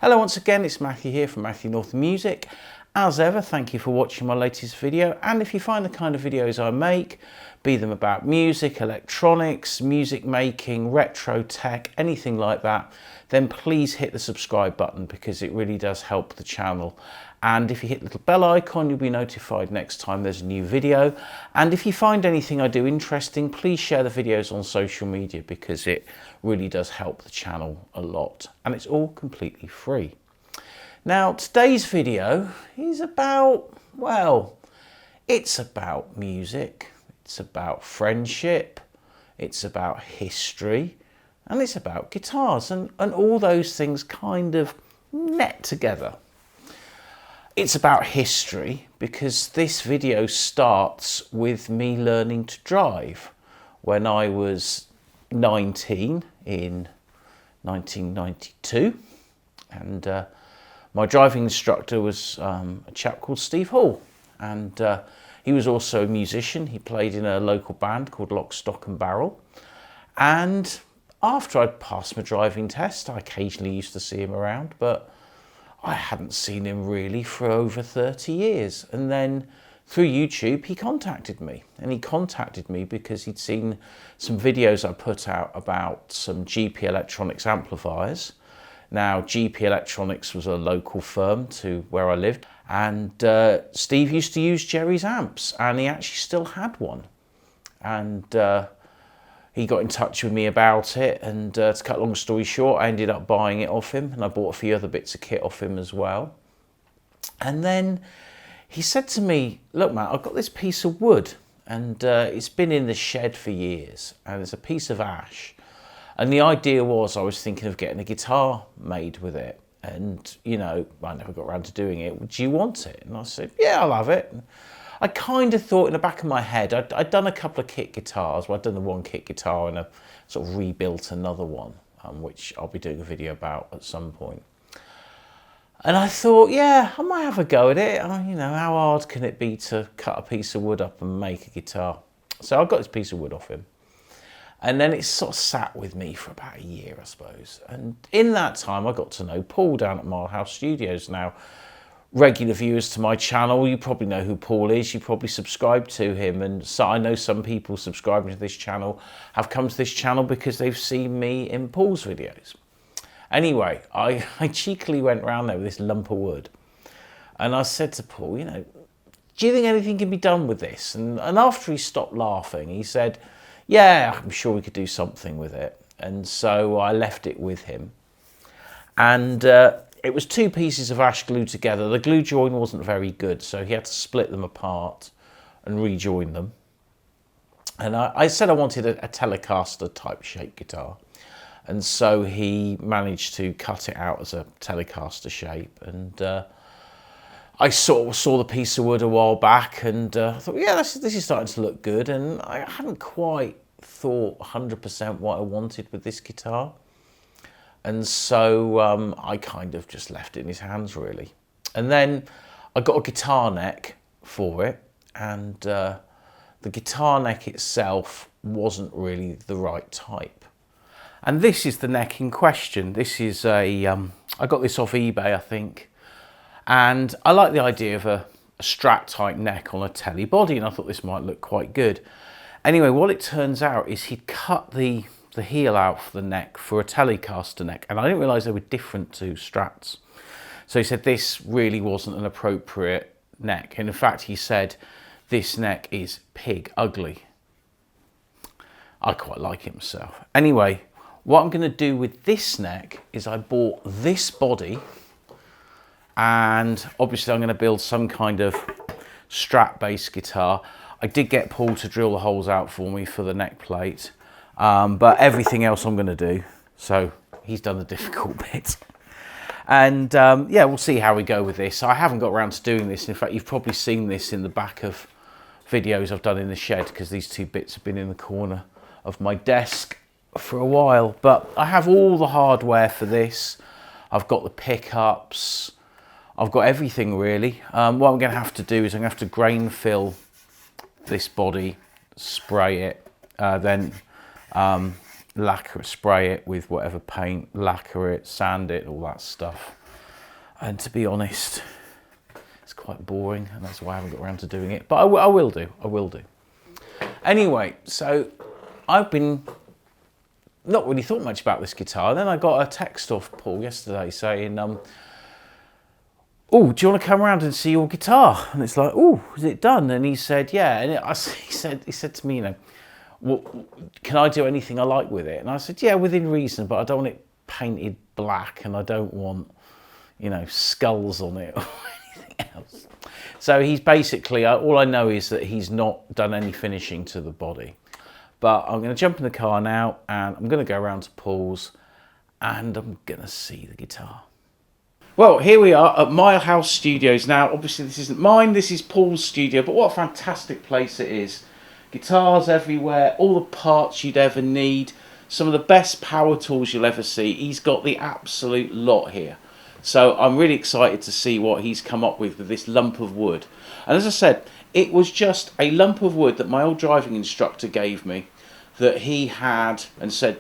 Hello once again, it's Matthew here from Matthew North Music. As ever, thank you for watching my latest video, and if you find the kind of videos I make, be them about music, electronics, music making, retro tech, anything like that, then please hit the subscribe button because it really does help the channel. And if you hit the little bell icon, you'll be notified next time there's a new video. And if you find anything I do interesting, please share the videos on social media because it really does help the channel a lot. And it's all completely free. Now, today's video is about, well, it's about music, it's about friendship, it's about history, and it's about guitars, and all those things kind of net together. It's about history because this video starts with me learning to drive when I was 19 in 1992, and my driving instructor was a chap called Steve Hall, and he was also a musician. He played in a local band called Lock, Stock and Barrel, and after I'd passed my driving test, I occasionally used to see him around, but I hadn't seen him really for over 30 years. And then through YouTube, he contacted me. And he contacted me because he'd seen some videos I put out about some GP Electronics amplifiers. Now, GP Electronics was a local firm to where I lived. And Steve used to use Gerry's amps, and he actually still had one. And he got in touch with me about it, and to cut a long story short, I ended up buying it off him, and I bought a few other bits of kit off him as well. And then he said to me, look Matt, I've got this piece of wood, and it's been in the shed for years, and it's a piece of ash. And the idea was I was thinking of getting a guitar made with it, and you know, I never got around to doing it. Do you want it? And I said, yeah, I'll have it. I kind of thought in the back of my head, I'd done a couple of kit guitars. Well, I'd done the one kit guitar and I sort of rebuilt another one, which I'll be doing a video about at some point. And I thought, yeah, I might have a go at it. You know, how hard can it be to cut a piece of wood up and make a guitar? So I got this piece of wood off him. And then it sort of sat with me for about a year, I suppose. And in that time, I got to know Paul down at Milehouse Studios. Now, regular viewers to my channel, you probably know who Paul is. You probably subscribe to him, and so I know some people subscribing to this channel have come to this channel because they've seen me in Paul's videos. Anyway, I cheekily went round there with this lump of wood, and I said to Paul, you know, do you think anything can be done with this? And after he stopped laughing, he said, yeah, I'm sure we could do something with it. And so I left it with him, and it was two pieces of ash glued together. The glue join wasn't very good, so he had to split them apart and rejoin them. And I said I wanted a Telecaster type shape guitar. And so he managed to cut it out as a Telecaster shape. And I sort of saw the piece of wood a while back, and I thought, yeah, this is starting to look good. And I hadn't quite thought 100% what I wanted with this guitar. And so I kind of just left it in his hands, really. And then I got a guitar neck for it, and the guitar neck itself wasn't really the right type. And this is the neck in question. This is I got this off eBay, I think. And I like the idea of a Strat type neck on a telly body, and I thought this might look quite good. Anyway, what it turns out is he'd cut the heel out for the neck for a Telecaster neck, and I didn't realise they were different to Strats. So he said this really wasn't an appropriate neck, and in fact he said this neck is pig ugly. I quite like it myself. Anyway, what I'm going to do with this neck is I bought this body, and obviously I'm going to build some kind of Strat bass guitar. I did get Paul to drill the holes out for me for the neck plate. But everything else I'm going to do, so he's done the difficult bit. And yeah, we'll see how we go with this. I haven't got around to doing this. In fact, you've probably seen this in the back of videos I've done in the shed, because these two bits have been in the corner of my desk for a while. But I have all the hardware for this. I've got the pickups. I've got everything, really. What I'm going to have to do is I'm going to have to grain fill this body, spray it, then lacquer, spray it with whatever paint, lacquer it, sand it, all that stuff. And to be honest, it's quite boring, and that's why I haven't got around to doing it. But I will do. Anyway, so I've been not really thought much about this guitar. Then I got a text off Paul yesterday saying, "Oh, do you want to come around and see your guitar?" And it's like, "Oh, is it done?" And he said, "Yeah." And he said to me, "You know, well, can I do anything I like with it?" And I said, "Yeah, within reason, but I don't want it painted black, and I don't want, you know, skulls on it or anything else." So he's basically, all I know is that he's not done any finishing to the body. But I'm going to jump in the car now, and I'm going to go around to Paul's, and I'm going to see the guitar. Well, here we are at Milehouse Studios. Now, obviously this isn't mine, this is Paul's studio, but what a fantastic place it is. Guitars everywhere, all the parts you'd ever need, some of the best power tools you'll ever see. He's got the absolute lot here. So I'm really excited to see what he's come up with this lump of wood. And as I said, it was just a lump of wood that my old driving instructor gave me that he had and said,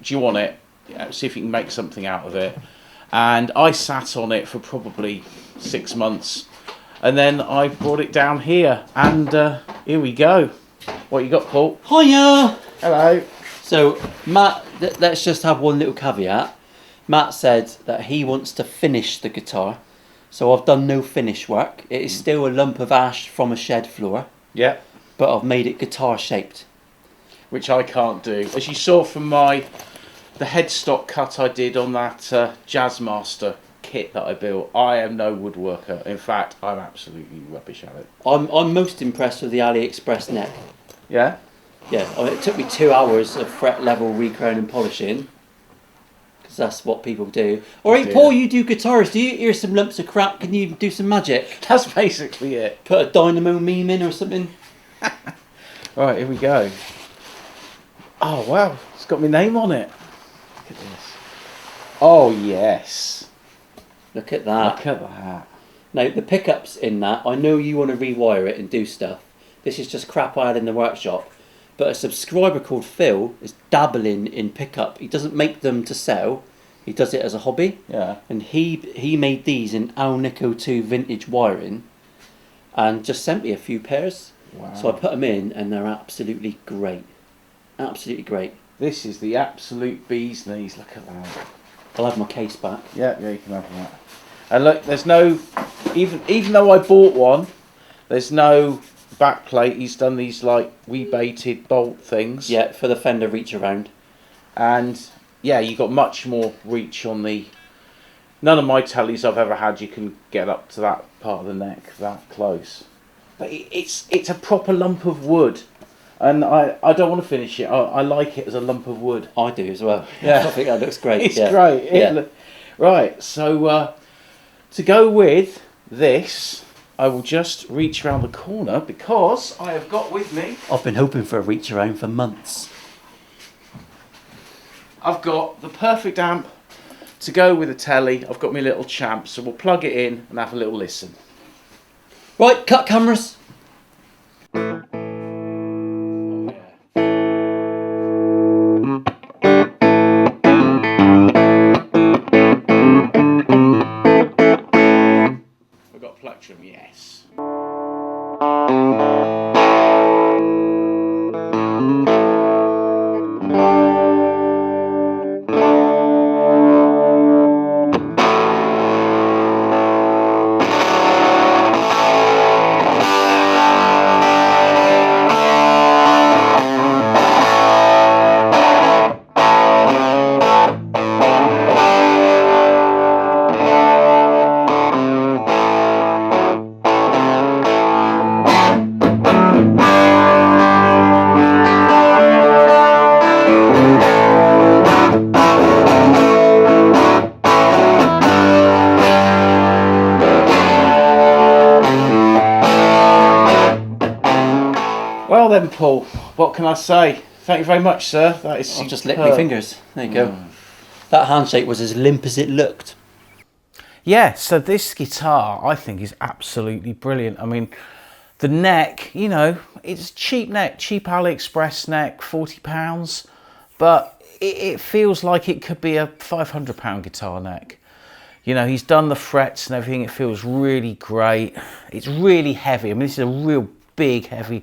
"Do you want it? Yeah, see if you can make something out of it." And I sat on it for probably 6 months. And then I brought it down here. And here we go. What you got, Paul? Hiya! Hello. So, Matt, let's just have one little caveat. Matt said that he wants to finish the guitar. So I've done no finish work. It is still a lump of ash from a shed floor. Yeah. But I've made it guitar shaped. Which I can't do. As you saw from the headstock cut I did on that Jazzmaster kit that I built, I am no woodworker. In fact, I'm absolutely rubbish at it. I'm most impressed with the AliExpress neck. Yeah? Yeah, it took me 2 hours of fret level recrown and polishing. Because that's what people do. Alright, Paul, you do guitars. Do you hear some lumps of crap? Can you do some magic? That's basically it. Put a dynamo meme in or something? Right, here we go. Oh, wow. It's got my name on it. Look at this. Oh, yes. Look at that. Look at that. Now, the pickups in that, I know you want to rewire it and do stuff. This is just crap I had in the workshop. But a subscriber called Phil is dabbling in pickup. He doesn't make them to sell. He does it as a hobby. Yeah. And he made these in Alnico 2 vintage wiring and just sent me a few pairs. Wow. So I put them in and they're absolutely great. Absolutely great. This is the absolute bee's knees. Look at that. I'll have my case back. Yeah, you can have that. And look, there's no, even though I bought one, there's no backplate. He's done these like rebaited bolt things. Yeah, for the fender reach around. And yeah, you got much more reach on the. None of my tellies I've ever had you can get up to that part of the neck that close. But it's a proper lump of wood. And I don't want to finish it. I like it as a lump of wood. I do as well. Yeah. I think that looks great. It's great. Right, so to go with this, I will just reach around the corner because I have got with me... I've been hoping for a reach around for months. I've got the perfect amp to go with the telly. I've got my little champ, so we'll plug it in and have a little listen. Right, cut cameras. Yes. Well then, Paul, what can I say? Thank you very much, sir. That is I've just licked my fingers. There you go. That handshake was as limp as it looked. Yeah, so this guitar, I think, is absolutely brilliant. I mean, the neck, you know, it's cheap neck, cheap AliExpress neck, £40, but it feels like it could be a £500 guitar neck. You know, he's done the frets and everything. It feels really great. It's really heavy. I mean, this is a real big, heavy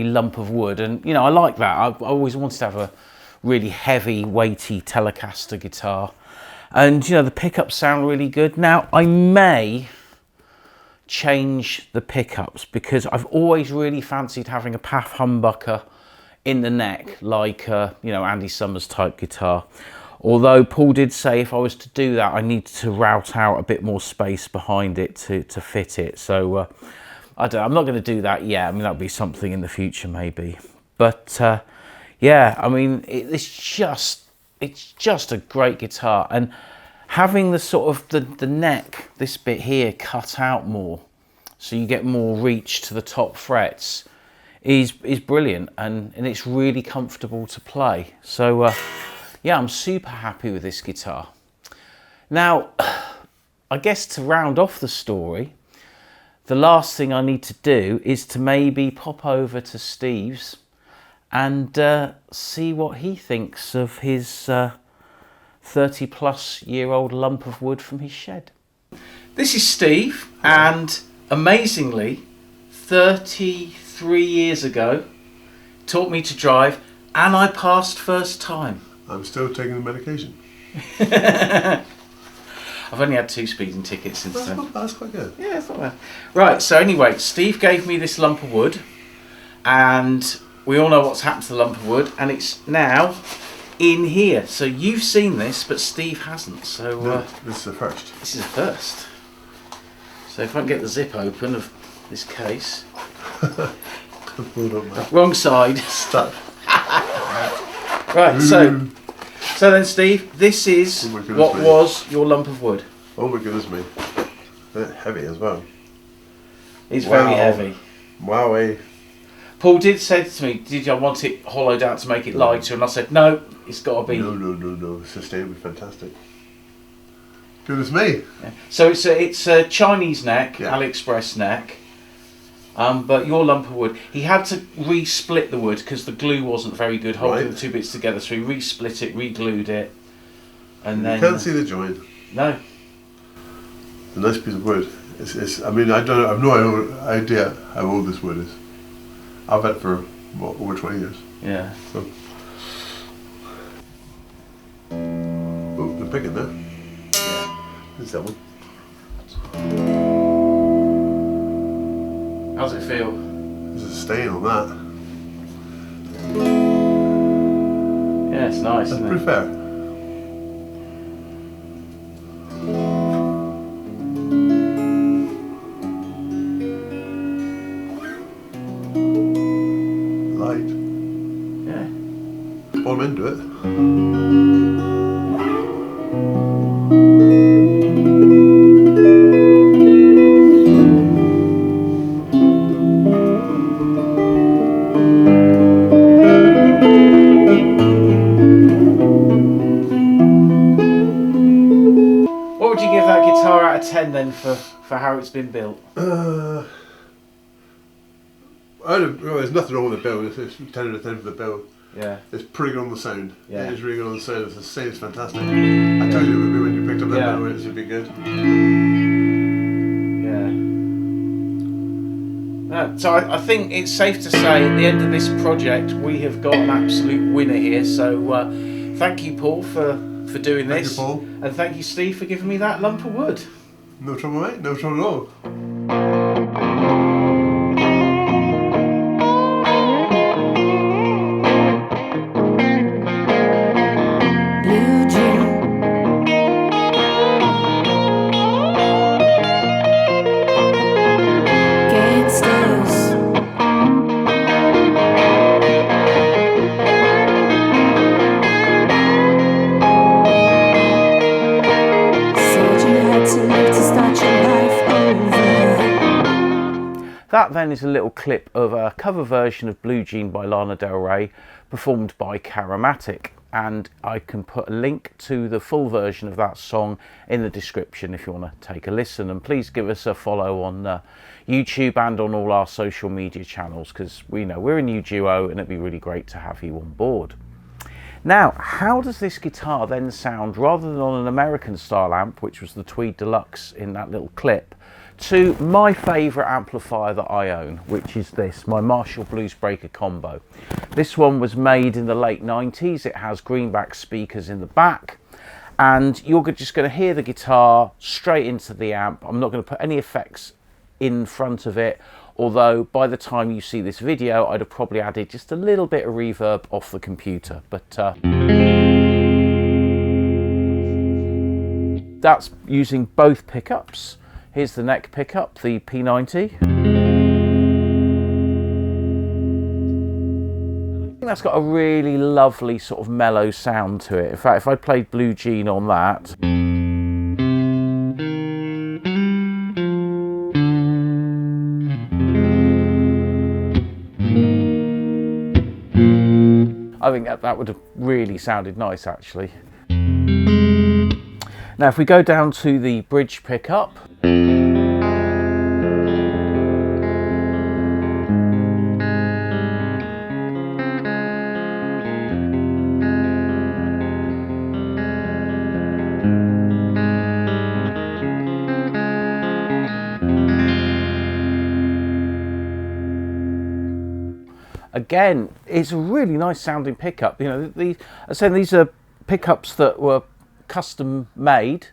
lump of wood. And, you know, I like that. I always wanted to have a really heavy, weighty Telecaster guitar. And, you know, the pickups sound really good. Now, I may change the pickups because I've always really fancied having a Path humbucker in the neck, like, you know, Andy Summers type guitar. Although Paul did say if I was to do that, I need to route out a bit more space behind it to fit it. So I'm not going to do that yet. I mean, that'll be something in the future maybe. But yeah, I mean, it's just a great guitar. And having the sort of the neck, this bit here, cut out more, so you get more reach to the top frets, is brilliant. And it's really comfortable to play. So yeah, I'm super happy with this guitar. Now, I guess to round off the story, the last thing I need to do is to maybe pop over to Steve's and see what he thinks of his 30-plus-year-old lump of wood from his shed. This is Steve, and amazingly, 33 years ago, taught me to drive, and I passed first time. I'm still taking the medication. I've only had 2 speeding tickets since then. That's quite good. Yeah, it's not bad. Right, so anyway, Steve gave me this lump of wood, and we all know what's happened to the lump of wood, and it's now in here. So you've seen this, but Steve hasn't. So no, this is a first. This is a first. So if I can get the zip open of this case. Wrong side. Stuck. Right, so then Steve, this is what was your lump of wood. Oh my goodness me. A bit heavy as well. It's very heavy. Wowee. Paul did say to me, did I want it hollowed out to make it lighter? And I said, no, it's got to be... No. Sustainably fantastic. Goodness me. Yeah. So it's a Chinese neck, AliExpress neck. But your lump of wood, he had to re-split the wood because the glue wasn't very good holding the 2 bits together. So he re-split it, re-glued it, and then... You can't see the joint. No. It's a nice piece of wood. It's. I mean, I've no idea how old this wood is. I've had it for over 20 years. Yeah. So. Oh, the picking there. Yeah. There's that one. How's it feel? There's a stain on that. Yeah, it's nice, That's isn't pretty it? fair. Light. Yeah. Bottom into it. What would you give that guitar out of 10 then for how it's been built? There's nothing wrong with the build. It's 10 out of 10 for the build. Yeah. It's pretty good on the sound. Yeah. It is really good on the sound. The sound is fantastic. I told you it would be when you picked up that pedal, it should be good. Yeah. So I think it's safe to say at the end of this project we have got an absolute winner here. So thank you, Paul, for doing this. Thank you, Paul. And thank you, Steve, for giving me that lump of wood. No trouble, mate. No trouble at all. That then is a little clip of a cover version of Blue Jean by Lana Del Rey performed by Karamatic, and I can put a link to the full version of that song in the description if you want to take a listen. And please give us a follow on YouTube and on all our social media channels, because we know we're a new duo and it'd be really great to have you on board. Now, how does this guitar then sound, rather than on an American style amp, which was the Tweed Deluxe in that little clip, to my favourite amplifier that I own, which is this, my Marshall Bluesbreaker Combo. This one was made in the late 90s. It has greenback speakers in the back, and you're just going to hear the guitar straight into the amp. I'm not going to put any effects in front of it, although by the time you see this video, I'd have probably added just a little bit of reverb off the computer. But that's using both pickups. Here's the neck pickup, the P90. I think that's got a really lovely sort of mellow sound to it. In fact, if I played Blue Jean on that, I think that would have really sounded nice, actually. Now, if we go down to the bridge pickup, again, it's a really nice sounding pickup. You know, I said these are pickups that were custom made,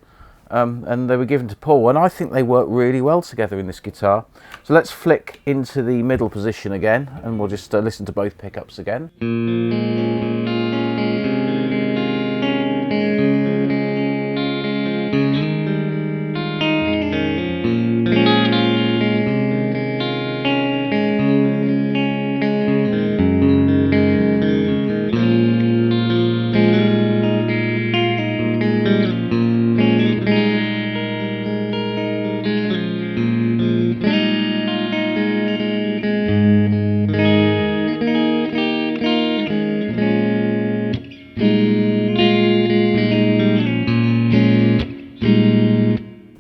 and they were given to Paul, and I think they work really well together in this guitar. So let's flick into the middle position again, and we'll just listen to both pickups again.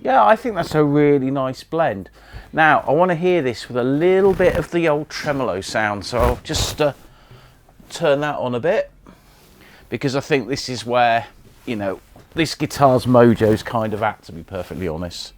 Yeah, I think that's a really nice blend. Now, I want to hear this with a little bit of the old tremolo sound, so I'll just turn that on a bit, because I think this is where, you know, this guitar's mojo's kind of at, to be perfectly honest.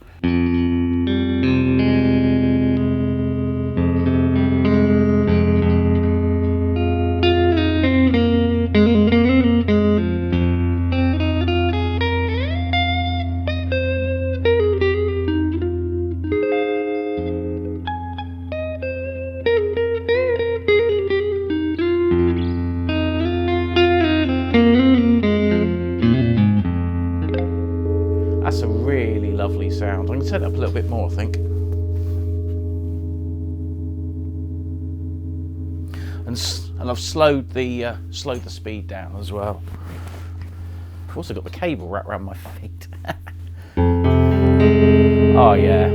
That's a really lovely sound. I can turn it up a little bit more, I think. And I've slowed the speed down as well. I've also got the cable wrapped around my feet. Oh yeah.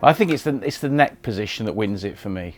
I think it's the neck position that wins it for me.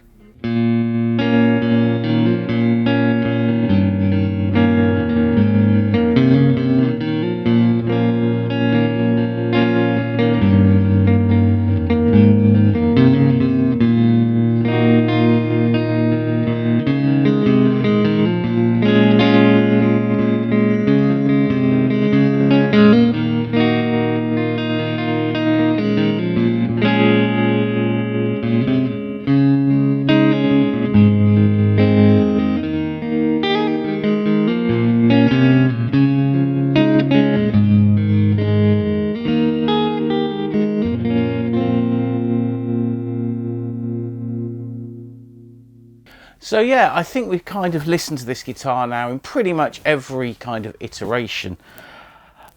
So yeah, I think we've kind of listened to this guitar now in pretty much every kind of iteration.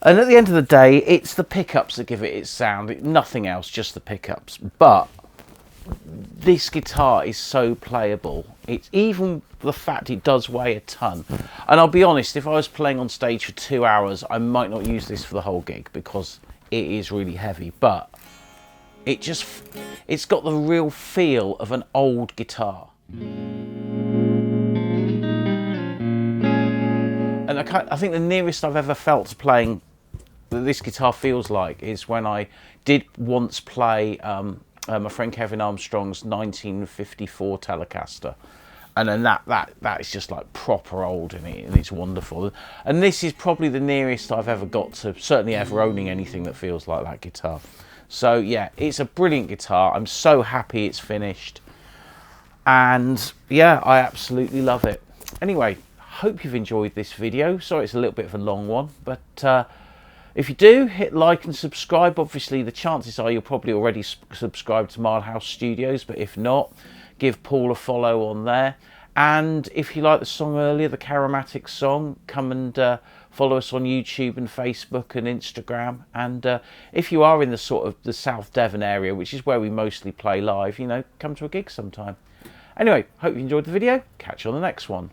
And at the end of the day, it's the pickups that give it its sound, nothing else, just the pickups. But this guitar is so playable. It's even the fact it does weigh a ton. And I'll be honest, if I was playing on stage for 2 hours, I might not use this for the whole gig because it is really heavy. But it's got the real feel of an old guitar. And I think the nearest I've ever felt to playing that this guitar feels like is when I did once play my friend Kevin Armstrong's 1954 Telecaster, and then that is just like proper old and it's wonderful. And this is probably the nearest I've ever got to certainly ever owning anything that feels like that guitar. So yeah, it's a brilliant guitar. I'm so happy it's finished, and yeah, I absolutely love it. Anyway, hope you've enjoyed this video. Sorry it's a little bit of a long one, but if you do, hit like and subscribe. Obviously, the chances are you're probably already subscribed to Milehouse Studios, but if not, give Paul a follow on there. And if you like the song earlier, the Charomatic song, come and follow us on YouTube and Facebook and Instagram. And if you are in the sort of the South Devon area, which is where we mostly play live, you know, come to a gig sometime. Anyway, hope you enjoyed the video. Catch you on the next one.